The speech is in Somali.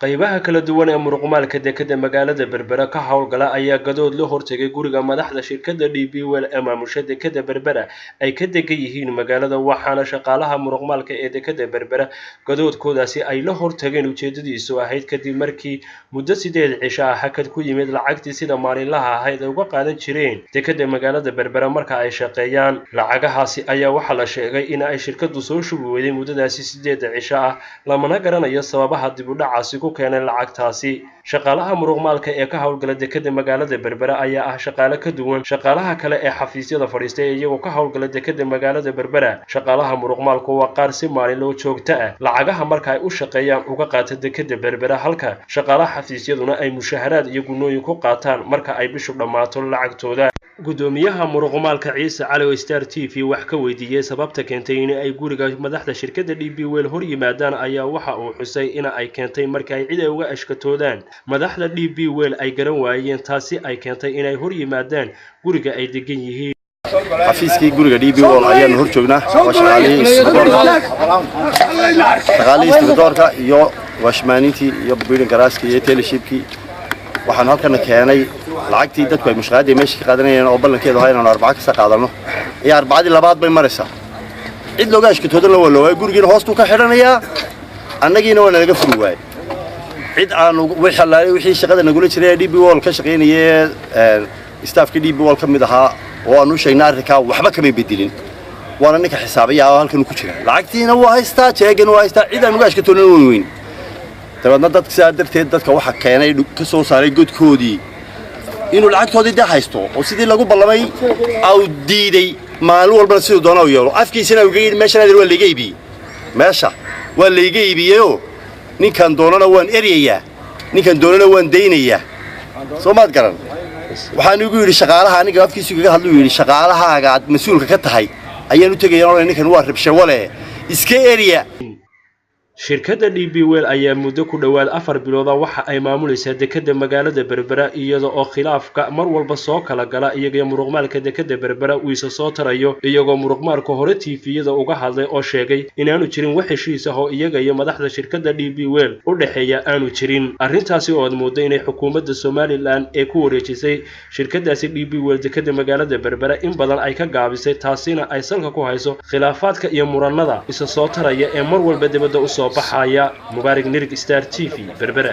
qaybaha kala duwan ee muruqmaalka dekedda magaalada Berbera ka hawlgala ayaa gadood la hortagay guriga madaxda shirkadda DP World ee maamusha dekedda Berbera ay ka degan yihiin magaalada waxaana shaqaalaha muruqmaalka ee dekedda Berbera gadoodkoodaasi ay la hortageen ujeedadiisu ahayd kadib markii muddo 8 cisho ah hakad ku yimid lacagtii sida maalinlaha ahayd ay uga qaadan jireen dekedda magaalada Berbera marka ay shaqeeyaan lacagahaasi ayaa waxa la sheegay in ay shirkaddu soo shubi weyday muddadaasi 8 cisho ah lamana garanayo sababaha dib u dhacaasi keenay lacagtaasi shaqaalaha muruqmaalka ee ka hawlgala dekedda magaalada Berbera ayaa ah shaqaale ka duwan shaqaalaha kale ee xafiisyada fadhiistay iyagoo ka hawlgala dekedda magaalada Berbera shaqaalaha muruqmaalku waa qaar si maalin loo joogto ah lacagaha marka ay u shaqeeyaan uga qaata dekedda Berbera halka shaqaalaha xafiisyaduna ay mushaharaad iyo gunooyin ku qaataan marka ay bishu dhamaato lacagtooda gudoomiyaha muruqmaalka Ciise Cali oo Star TV wax ka weydiiyay sababta keentay in ay guriga madaxda shirkadda DP World hor yimaadaan ayaa waxa uu xusay in ay keentay markay cid ay uga ashkatoodaan madaxda DP World ay garan waayeen taasi ay keentay in ay hor yimaadaan guriga ay degan yihiin xafiiskii guriga DP World ayaan hor joognaa shaqaalihiisa isbitaalka iyo washmaanintii iyo building garaaskii iyo teleshipkii waxaan halkan keenay lacagtii dadku ay mushaharaadii meesha ka qaadanayeen oo ballankeedu ahaa inaan 4 ka qaadano iyo 4 labaad bay maraysaa cid looga ashkatoodan la waloway gurigiina hoostu ka xidhanayaa annagiina waa naga furi waay cid aan wixii shaqada nagula jiray DP World ka shaqeynayay staffka DP World kamid ahaa oo aanu sheegnay arrinka waxba kama bedelin waana ninka xisaabiya halkan ku jira lacagtiina waa haystaa jeegan waa haystaa cid aan uga ashkatoodan weyn tabadna dadka saarteed dadka waxa keenay ka soo saaray godkoodii inuu lacagtoodii haysto oo sidii lagu ballamay aw diiday maalin walba sidoo doona u yeelo afkiisana uga yiri meeshan waa laga iibiyay meesha waa laga iibiyo ninkan doonana waan eriyaa ninkan doonana waan deynayaa Soomaad garan waxaan ugu yiri shaqaalaha aniga afkiisu kaga hadlo yiri shaqaalahaaga aad mas'uulka ka tahay ayaan u tagayaan ninkan waa ribsho wale iska eriyaa shirkadda DP World ayaa muddo ku dhawaad 4 bilood waxa ay maamulaysaa dekedda magaalada Berbera iyadoo oo khilaafka mar walba soo kala gala iyaga muruqmaalka dekedda Berbera uu isa soo tarayo iyagoo muruqmaalka hore TV-yada uga hadlay oo sheegay inaanu jirin wax heshiis ah oo iyaga iyo madaxda shirkadda DP World u dhaxeeya aanu jirin arrintaasi oo aad mooday inay xukuumadda Somaliland ee ku wareejisay shirkaddaasi DP World dekedda magaalada Berbera in badan ay ka gaabisay taasina ay salka ku hayso khilaafaadka iyo muranada isa soo taraya ee mar walba dibadda u soo baxaya Mubarak Nirig Star TV Berbera